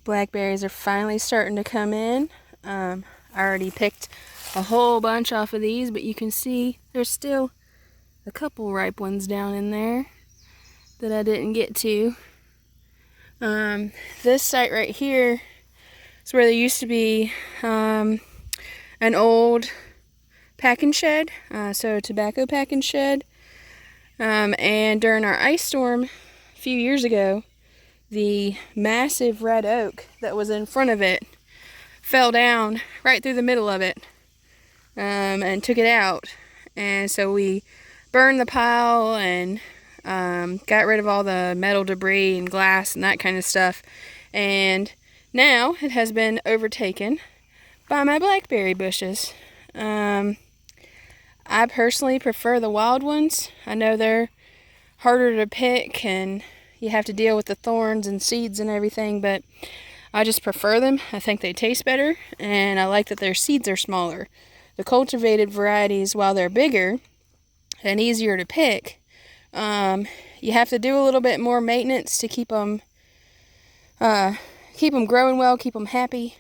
Blackberries are finally starting to come in. I already picked a whole bunch off of these, but you can see there's still a couple ripe ones down in there that I didn't get to. This site right here is where there used to be an old packing shed, so a tobacco packing shed. And during our ice storm a few years ago, the massive red oak that was in front of it fell down right through the middle of it and took it out. And so we burned the pile and got rid of all the metal debris and glass and that kind of stuff. And now it has been overtaken by my blackberry bushes. I personally prefer the wild ones. I know they're harder to pick and you have to deal with the thorns and seeds and everything, but I just prefer them. I think they taste better, and I like that their seeds are smaller. The cultivated varieties, while they're bigger and easier to pick, you have to do a little bit more maintenance to keep them growing well, keep them happy,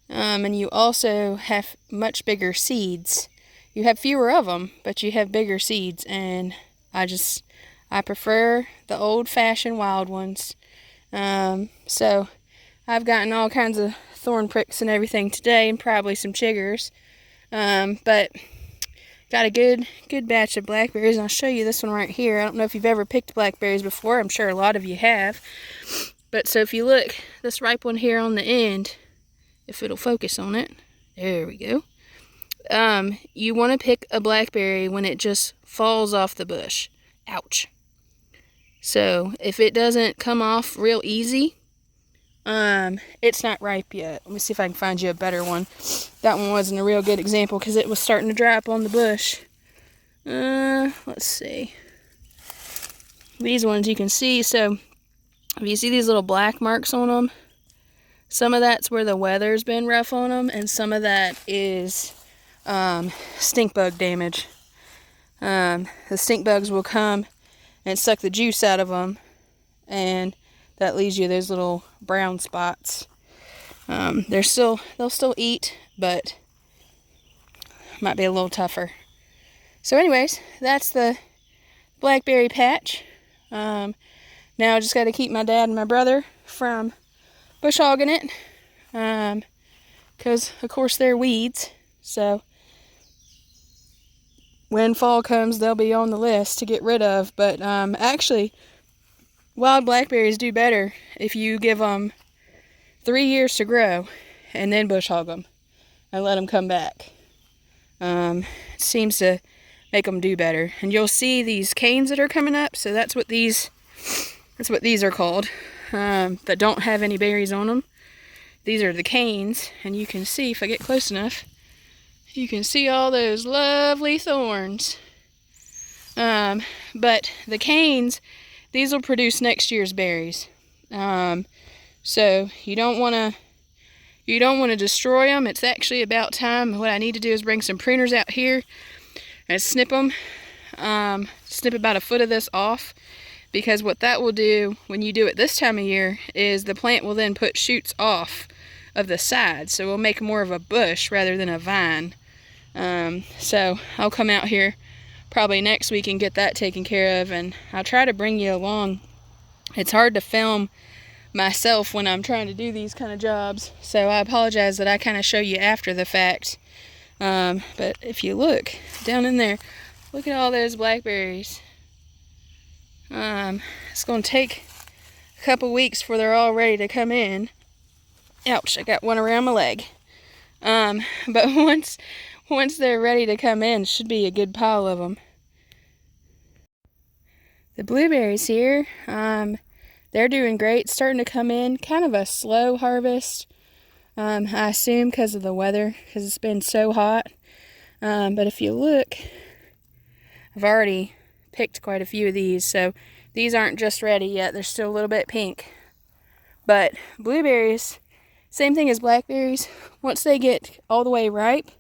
and you also have much bigger seeds. You have fewer of them, but you have bigger seeds, and I prefer the old-fashioned wild ones. So I've gotten all kinds of thorn pricks and everything today, and probably some chiggers. But got a good batch of blackberries, and I'll show you this one right here. I don't know if you've ever picked blackberries before. I'm sure a lot of you have. But so if you look, this ripe one here on the end, if it'll focus on it, there we go. You want to pick a blackberry when it just falls off the bush. Ouch. So if it doesn't come off real easy, it's not ripe yet. Let me see if I can find you a better one. That one wasn't a real good example because it was starting to drop on the bush. Let's see. These ones you can see. So if you see these little black marks on them, some of that's where the weather's been rough on them, and some of that is stink bug damage. The stink bugs will come and suck the juice out of them, and that leaves you those little brown spots. They'll still eat, but might be a little tougher. So anyways, that's the blackberry patch. Now I just got to keep my dad and my brother from bush hogging it, because of course they're weeds. So when fall comes, they'll be on the list to get rid of. But actually, wild blackberries do better if you give them 3 years to grow and then bush hog them and let them come back. It seems to make them do better. And you'll see these canes that are coming up. So that's what these are called, that don't have any berries on them. These are the canes, and you can see, if I get close enough, you can see all those lovely thorns. But the canes, these will produce next year's berries. So you don't want to destroy them. It's actually about time. What I need to do is bring some pruners out here and snip them. Snip about a foot of this off, because what that will do when you do it this time of year is the plant will then put shoots off of the sides, so we'll make more of a bush rather than a vine. So I'll come out here probably next week and get that taken care of, and I'll try to bring you along. It's hard to film myself when I'm trying to do these kind of jobs, so I apologize that I kind of show you after the fact. But if you look down in there, look at all those blackberries. It's going to take a couple weeks before they're all ready to come in. Ouch, I got one around my leg. But once they're ready to come in, should be a good pile of them. The blueberries here, they're doing great, starting to come in. Kind of a slow harvest, I assume because of the weather, because it's been so hot. But if you look, I've already picked quite a few of these, so these aren't just ready yet. They're still a little bit pink. But blueberries, same thing as blackberries. Once they get all the way ripe,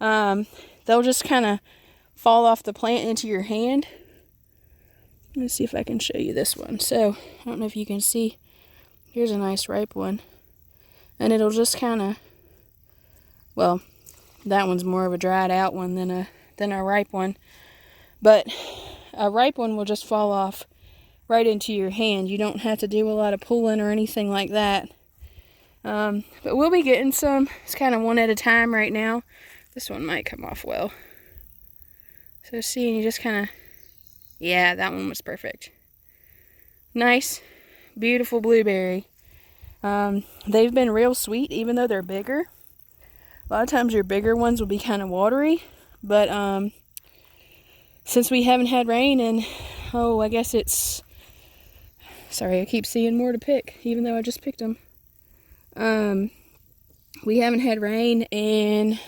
they'll just kind of fall off the plant into your hand. Let me see if I can show you this one. So, I don't know if you can see. Here's a nice ripe one. and it'll just kind of, well, that one's more of a dried out one than a ripe one, but a ripe one will just fall off right into your hand. You don't have to do a lot of pulling or anything like that. But we'll be getting some. It's kind of one at a time right now. This one might come off well. So see, you just kind of, yeah, that one was perfect. Nice, beautiful blueberry. They've been real sweet, even though they're bigger. A lot of times your bigger ones will be kind of watery, but since we haven't had rain in, I guess it's, sorry, I keep seeing more to pick, even though I just picked them. We haven't had rain in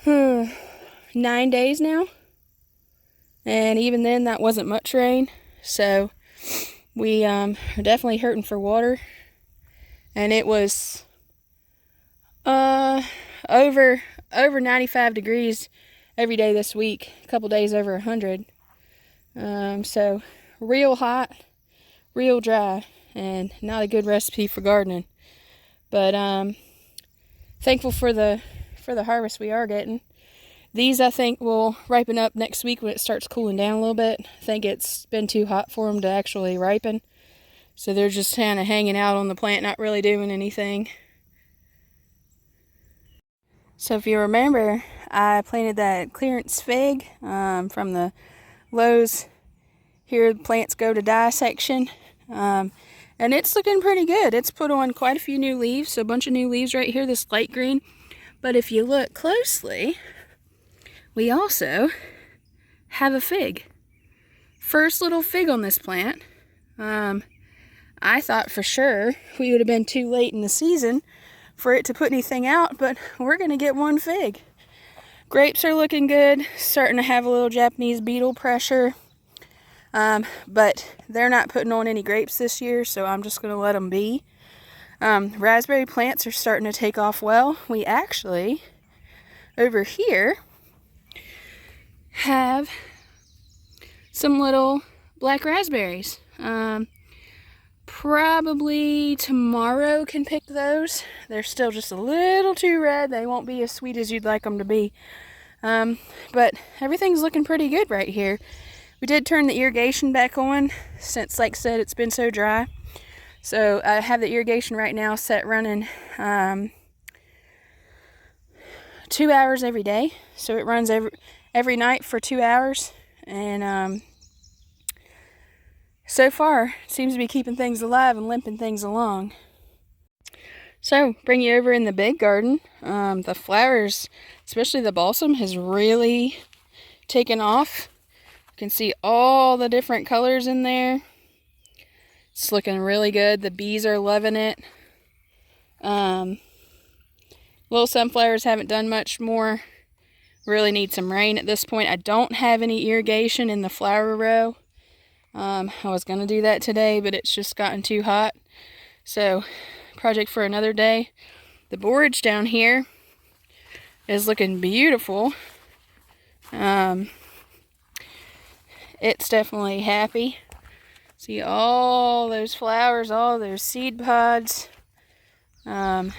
9 days now, and even then that wasn't much rain, so we are definitely hurting for water. And it was over 95 degrees every day this week, a couple days over 100. So real hot, real dry, and not a good recipe for gardening. But thankful for the harvest we are getting. These, I think, will ripen up next week when it starts cooling down a little bit. I think it's been too hot for them to actually ripen, so they're just kind of hanging out on the plant, not really doing anything. So if you remember, I planted that clearance fig from the Lowe's Here Plants Go to Die section. And it's looking pretty good. It's put on quite a few new leaves, so a bunch of new leaves right here, this light green. But if you look closely, we also have a fig. First little fig on this plant. I thought for sure we would have been too late in the season for it to put anything out, but we're going to get one fig. Grapes are looking good, starting to have a little Japanese beetle pressure. But they're not putting on any grapes this year, so I'm just going to let them be. Raspberry plants are starting to take off well. We actually, over here, have some little black raspberries. Probably tomorrow can pick those. They're still just a little too red. They won't be as sweet as you'd like them to be. But everything's looking pretty good right here. We did turn the irrigation back on since, like I said, it's been so dry. So I have the irrigation right now set running 2 hours every day. So it runs every night for 2 hours. And so far, it seems to be keeping things alive and limping things along. So, bring you over in the big garden. The flowers, especially the balsam, has really taken off. You can see all the different colors in there. It's looking really good. The bees are loving it. Little sunflowers haven't done much more. Really need some rain at this point. I don't have any irrigation in the flower row. I was going to do that today, but it's just gotten too hot. So, project for another day. The borage down here is looking beautiful. It's definitely happy. See all those flowers, all those seed pods. Doing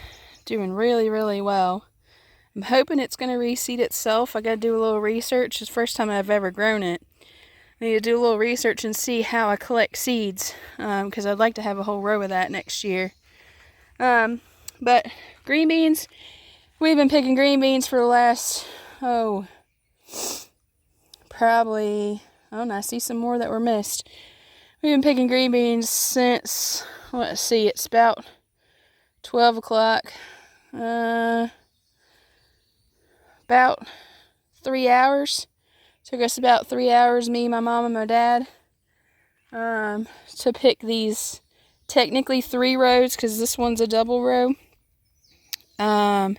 really, really well. I'm hoping it's going to reseed itself. I got to do a little research. It's the first time I've ever grown it. I need to do a little research and see how I collect seeds, because I'd like to have a whole row of that next year. But green beans, we've been picking green beans for the last, probably, I see some more that were missed. We've been picking green beans since, let's see, it's about 12 o'clock. About 3 hours. Took us about 3 hours, me, my mom, and my dad, to pick these, technically 3 rows, because this one's a double row. And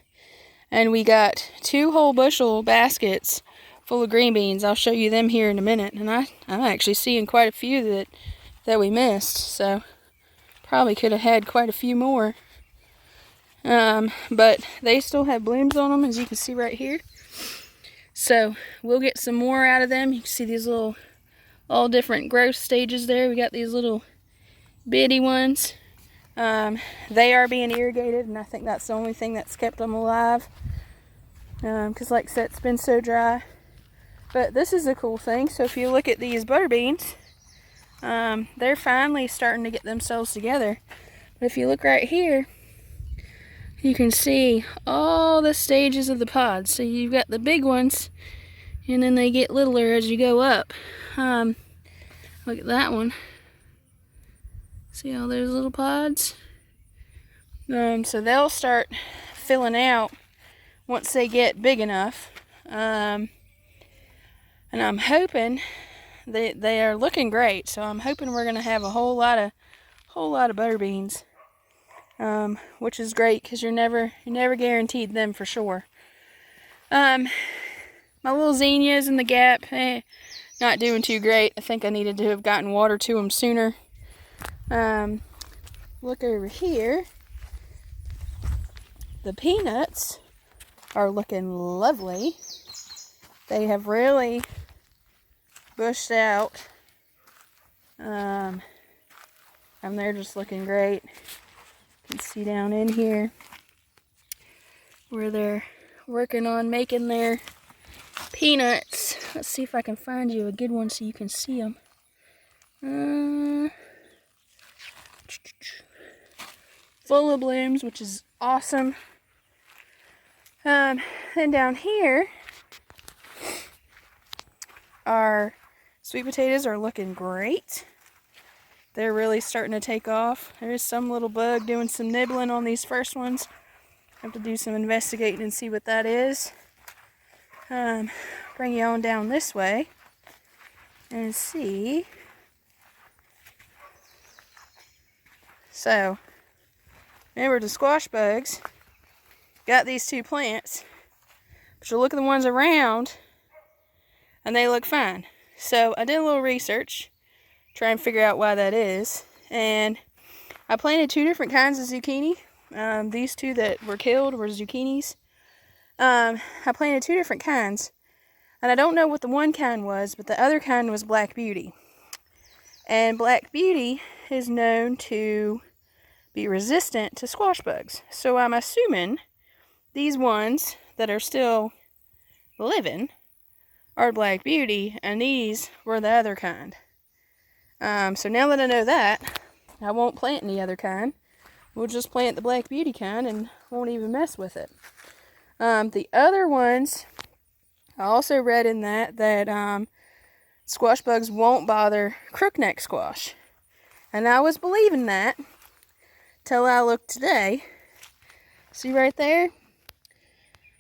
we got 2 whole bushel baskets full of green beans. I'll show you them here in a minute. And I'm actually seeing quite a few that we missed, so probably could have had quite a few more. But they still have blooms on them, as you can see right here. So we'll get some more out of them. You can see these little, all different growth stages there. We got these little bitty ones. They are being irrigated, and I think that's the only thing that's kept them alive. Because like I said, it's been so dry. But this is a cool thing. So if you look at these butter beans, they're finally starting to get themselves together. But if you look right here, you can see all the stages of the pods. So you've got the big ones, and then they get littler as you go up. Look at that one. See all those little pods? So they'll start filling out once they get big enough. And I'm hoping they are looking great. So I'm hoping we're gonna have a whole lot of butter beans, which is great because you're never guaranteed them for sure. My little zinnias in the gap, not doing too great. I think I needed to have gotten water to them sooner. Look over here. The peanuts are looking lovely. They have really bushed out. And they're just looking great. You can see down in here where they're working on making their peanuts. Let's see if I can find you a good one so you can see them. Full of blooms, which is awesome. Then down here, our sweet potatoes are looking great. They're really starting to take off. There is some little bug doing some nibbling on these first ones. I have to do some investigating and see what that is. Bring you on down this way and see. So, remember the squash bugs got these two plants, but you look at the ones around and they look fine. So I did a little research, try and figure out why that is, and I planted two different kinds of zucchini. These two that were killed were zucchinis. I planted two different kinds, and I don't know what the one kind was, but the other kind was Black Beauty. And Black Beauty is known to be resistant to squash bugs. So I'm assuming these ones that are still living are Black Beauty, and these were the other kind. So now that I know that, I won't plant any other kind. We'll just plant the Black Beauty kind and won't even mess with it. The other ones, I also read in that squash bugs won't bother crookneck squash. And I was believing that till I looked today. See right there?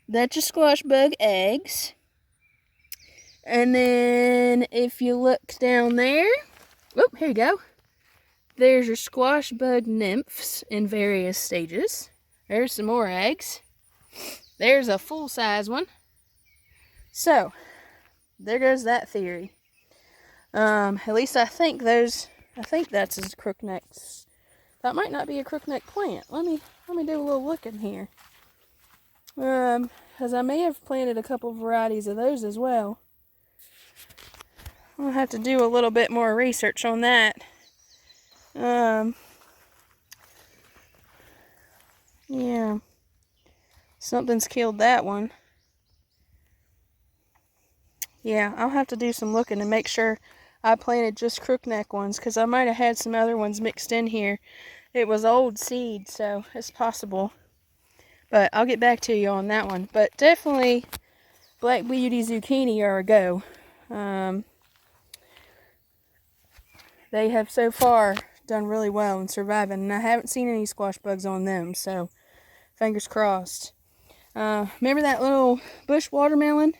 That's your squash bug eggs. And then if you look down there, oh, here you go. There's your squash bug nymphs in various stages. There's some more eggs. There's a full-size one. So, there goes that theory. At least I think that's a crookneck. That might not be a crookneck plant. Let me do a little looking here. Because I may have planted a couple varieties of those as well. I'll have to do a little bit more research on that. Yeah. Something's killed that one. Yeah, I'll have to do some looking to make sure I planted just crookneck ones, because I might have had some other ones mixed in here. It was old seed, so it's possible. But I'll get back to you on that one. But definitely Black Beauty zucchini are a go. They have so far done really well in surviving, and I haven't seen any squash bugs on them, so fingers crossed. Remember that little bush watermelon?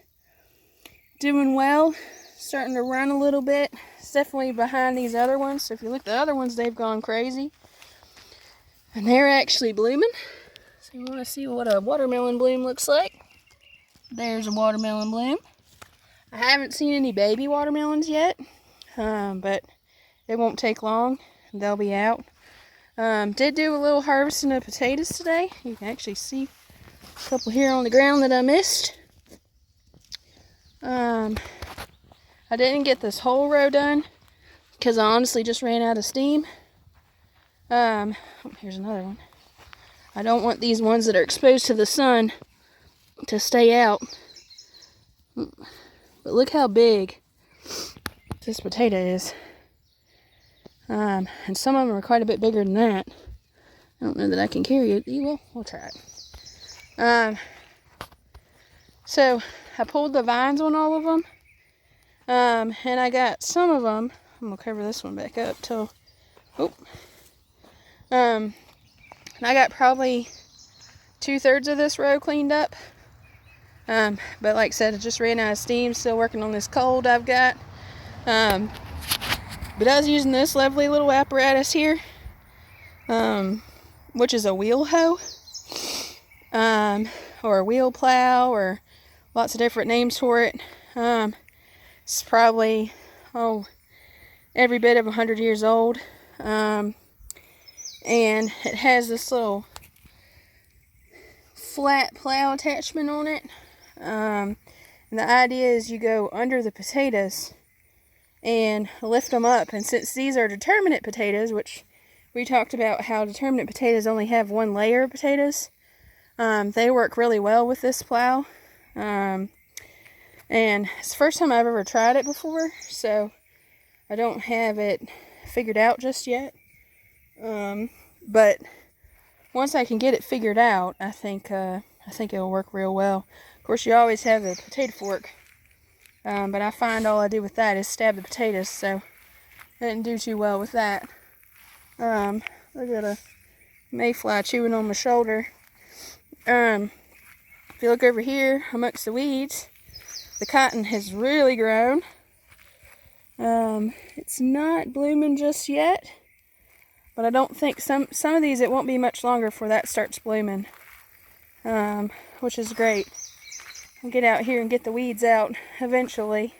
Doing well, starting to run a little bit. It's definitely behind these other ones, so if you look at the other ones, they've gone crazy. And they're actually blooming. So you want to see what a watermelon bloom looks like. There's a watermelon bloom. I haven't seen any baby watermelons yet, but it won't take long. They'll be out. Did do a little harvesting of potatoes today. You can actually see a couple here on the ground that I missed. I didn't get this whole row done because I honestly just ran out of steam. Here's another one. I don't want these ones that are exposed to the sun to stay out. But look how big this potato is. And some of them are quite a bit bigger than that. I don't know that I can carry it. We'll try it. So I pulled the vines on all of them. And I got some of them. I'm gonna cover this one back up till. And I got probably 2/3 of this row cleaned up. But like I said, I just ran out of steam. Still working on this cold I've got. But I was using this lovely little apparatus here, which is a wheel hoe, or a wheel plow, or lots of different names for it. It's probably, every bit of 100 years old. And it has this little flat plow attachment on it. And the idea is you go under the potatoes and lift them up. And since these are determinate potatoes, which we talked about how determinate potatoes only have one layer of potatoes, they work really well with this plow. And it's the first time I've ever tried it before, so I don't have it figured out just yet. But once I can get it figured out, I think it'll work real well. Of course, you always have the potato fork, but I find all I do with that is stab the potatoes, so I didn't do too well with that. Look at a mayfly chewing on my shoulder. If you look over here amongst the weeds, the cotton has really grown. It's not blooming just yet, but I don't think some of these, it won't be much longer before that starts blooming, which is great. I'll get out here and get the weeds out eventually.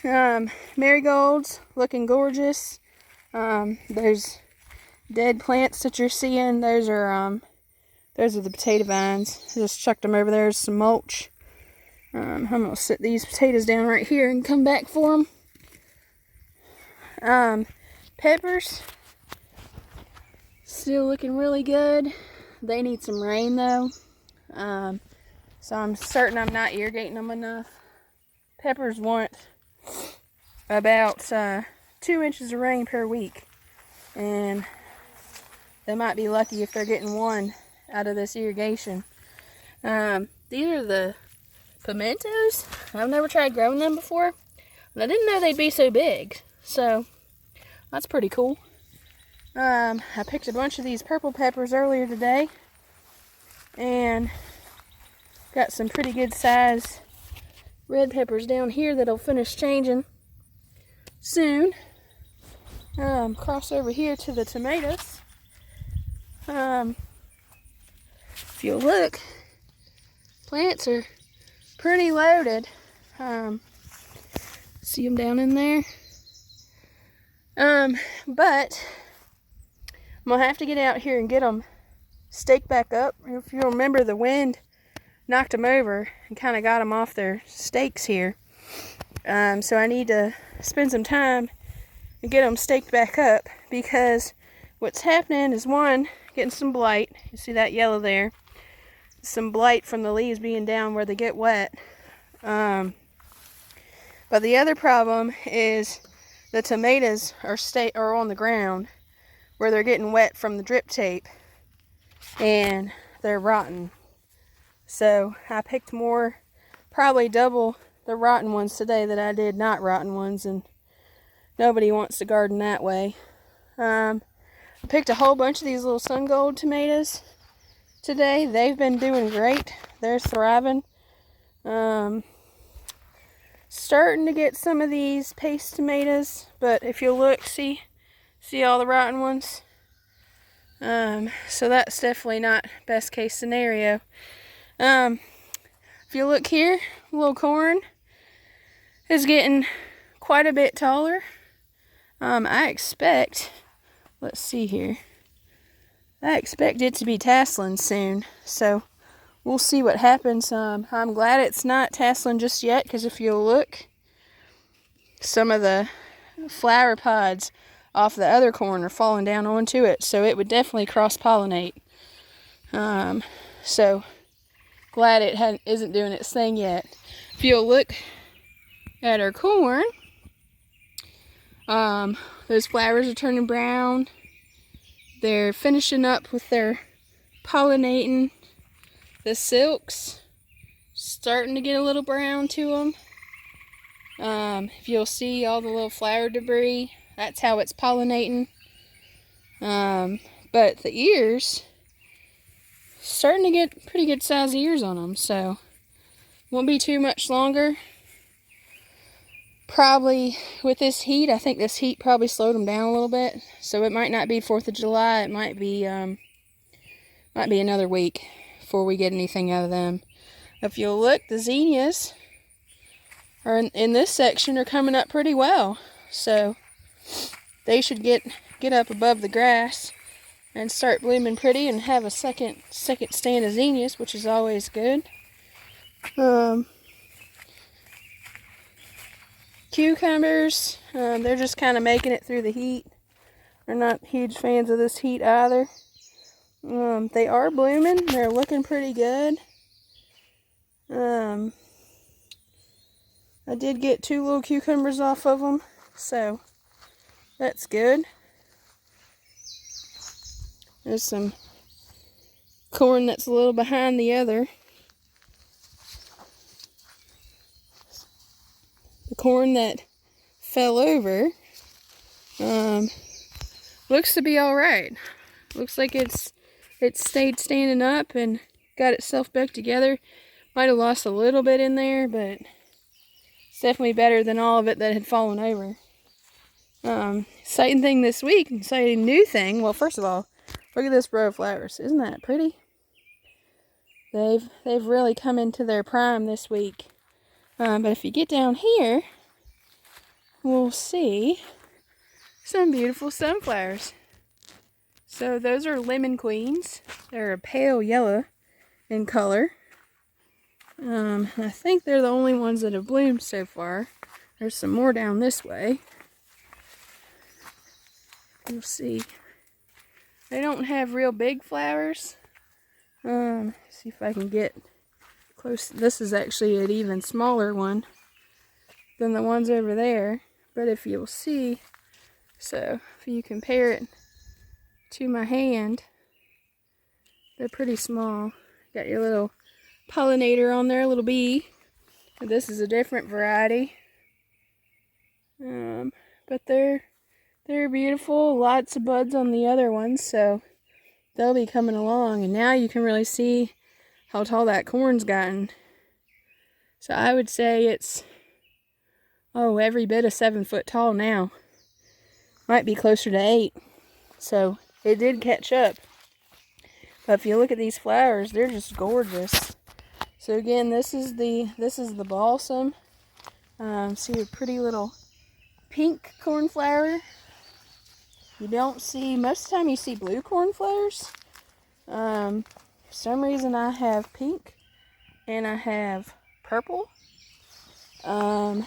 Marigolds looking gorgeous. Those dead plants that you're seeing, those are the potato vines. I just chucked them over there as some mulch. I'm going to sit these potatoes down right here and come back for them. Peppers, still looking really good. They need some rain though. So I'm certain I'm not irrigating them enough. Peppers want about 2 inches of rain per week. And they might be lucky if they're getting one out of this irrigation. These are the pimentos. I've never tried growing them before, and I didn't know they'd be so big, so that's pretty cool. I picked a bunch of these purple peppers earlier today and got some pretty good size red peppers down here that'll finish changing soon. Cross over here to the tomatoes. If you look, plants are pretty loaded. See them down in there? But I'm gonna have to get out here and get them staked back up. If you remember, the wind knocked them over and kind of got them off their stakes here. So I need to spend some time and get them staked back up, because what's happening is, one, getting some blight. You see that yellow there? Some blight from the leaves being down where they get wet. But the other problem is the tomatoes are on the ground where they're getting wet from the drip tape, and they're rotten. So I picked more, probably double the rotten ones today that I did not rotten ones, and nobody wants to garden that way. I picked a whole bunch of these little sun gold tomatoes today. They've been doing great. They're thriving. Starting to get some of these paste tomatoes, but if you look, see all the rotten ones? So that's definitely not best case scenario. If you look here, little corn is getting quite a bit taller. I expect, let's see here, I expect it to be tasseling soon, so we'll see what happens. I'm glad it's not tasseling just yet, because if you'll look, some of the flower pods off the other corn are falling down onto it, so it would definitely cross-pollinate. So glad it isn't doing its thing yet. If you'll look at our corn, those flowers are turning brown. They're finishing up with their pollinating. The silks starting to get a little brown to them. If you'll see all the little flower debris, that's how it's pollinating. But the ears, starting to get pretty good size ears on them, so won't be too much longer. Probably with this heat, I think this heat probably slowed them down a little bit, so it might not be 4th of July. It might be another week before we get anything out of them. If you'll look, the zinnias are in this section are coming up pretty well, so they should get up above the grass and start blooming pretty and have a second stand of zinnias, which is always good. Cucumbers, they're just kind of making it through the heat. They're not huge fans of this heat either. They are blooming. They're looking pretty good. I did get 2 little cucumbers off of them, so that's good. There's some corn that's a little behind the other. The corn that fell over looks to be all right. Looks like it's stayed standing up and got itself back together. Might have lost a little bit in there, but it's definitely better than all of it that had fallen over. Exciting thing this week, exciting new thing. Well, first of all, look at this row of flowers. Isn't that pretty? They've really come into their prime this week. But if you get down here, we'll see some beautiful sunflowers. So those are lemon queens. They're a pale yellow in color. I think they're the only ones that have bloomed so far. There's some more down this way. You'll see. They don't have real big flowers. See if I can get close. This is actually an even smaller one than the ones over there. But if you'll see, so if you compare it to my hand, they're pretty small. Got your little pollinator on there, little bee. And this is a different variety. But they're beautiful. Lots of buds on the other ones, so they'll be coming along. And now you can really see how tall that corn's gotten. So I would say it's, every bit of 7 foot tall now. Might be closer to 8. So it did catch up. But if you look at these flowers, they're just gorgeous. So again, this is the balsam. See a pretty little pink cornflower. You don't see, most of the time you see blue cornflowers. For some reason I have pink and I have purple. And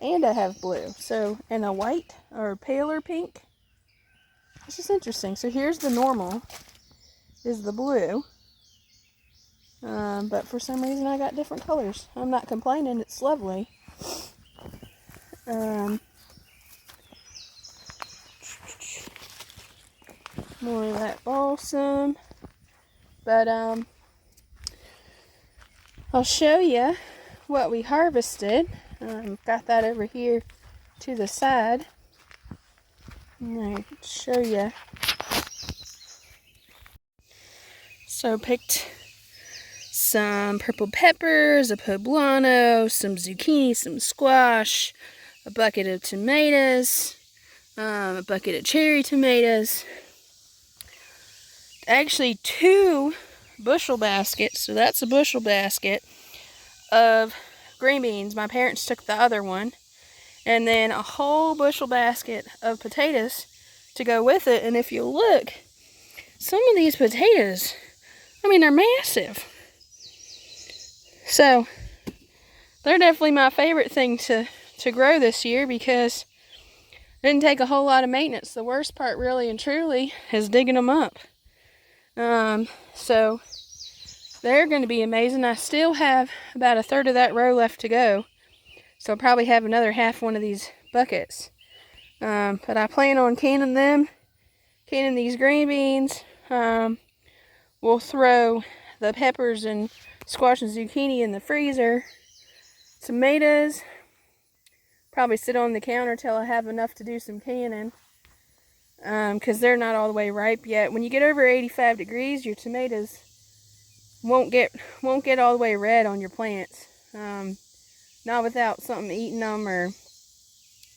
I have blue. So, and a white or paler pink. It's just interesting. So here's the normal, is the blue. But for some reason I got different colors. I'm not complaining, it's lovely. More of that balsam. But I'll show you what we harvested. Got that over here to the side. And I'll show you. So picked some purple peppers, a poblano, some zucchini, some squash, a bucket of tomatoes, a bucket of cherry tomatoes. Actually 2 bushel baskets, so that's a bushel basket of green beans. My parents took the other one. And then a whole bushel basket of potatoes to go with it. And if you look, some of these potatoes, they're massive. So they're definitely my favorite thing to grow this year, because Didn't take a whole lot of maintenance. The worst part, really and truly, is digging them up. So they're going to be amazing. I still have about a third of that row left to go, so I'll probably have another half one of these buckets. But I plan on canning these green beans. We'll throw the peppers and squash and zucchini in the freezer. Tomatoes, probably sit on the counter till I have enough to do some canning, because they're not all the way ripe yet. When you get over 85 degrees, your tomatoes won't get all the way red on your plants. Not without something eating them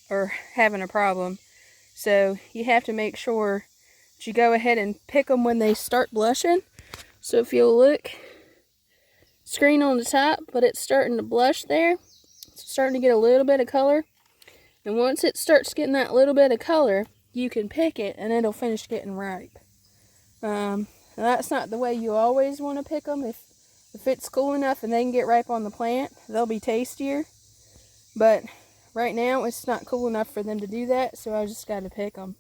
or having a problem. So you have to make sure that you go ahead and pick them when they start blushing. So if you'll look, screen on the top, but it's starting to blush there. It's starting to get a little bit of color. And once it starts getting that little bit of color, you can pick it and it'll finish getting ripe. That's not the way you always want to pick them. If it's cool enough and they can get ripe on the plant, they'll be tastier. But right now it's not cool enough for them to do that, so I just got to pick them.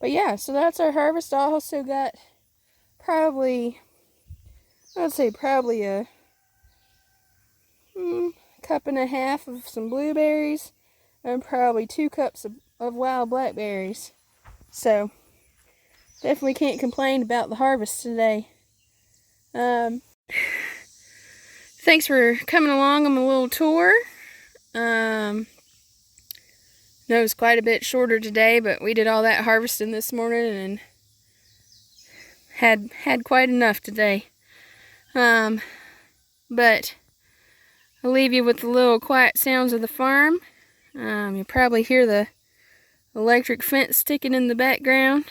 But yeah, so that's our harvest. I also got probably a cup and a half of some blueberries and probably 2 cups of wild blackberries. So definitely can't complain about the harvest today. Thanks for coming along on my little tour. It was quite a bit shorter today, but we did all that harvesting this morning and had quite enough today. But I'll leave you with the little quiet sounds of the farm. You probably hear the electric fence ticking in the background.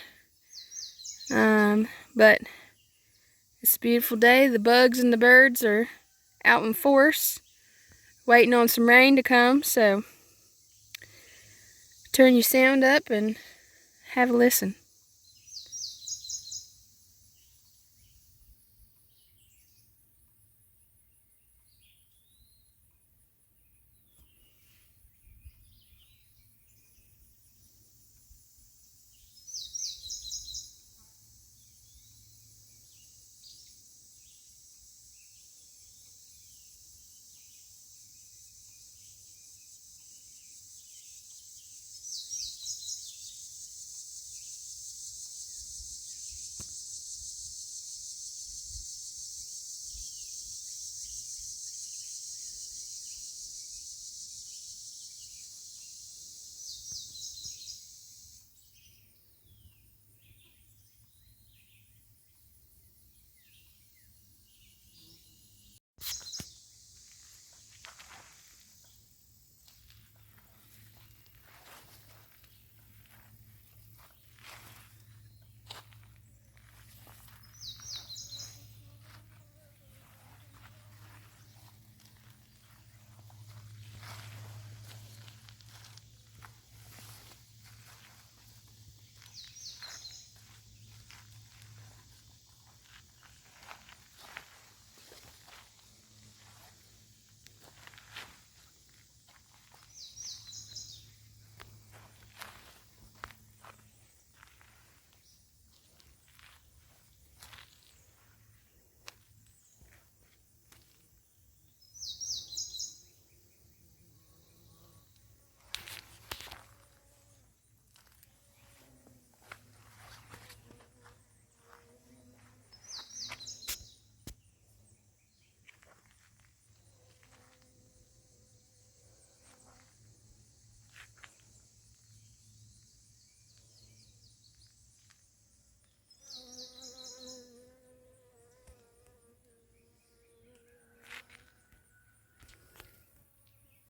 But it's a beautiful day. The bugs and the birds are out in force, waiting on some rain to come. So turn your sound up and have a listen.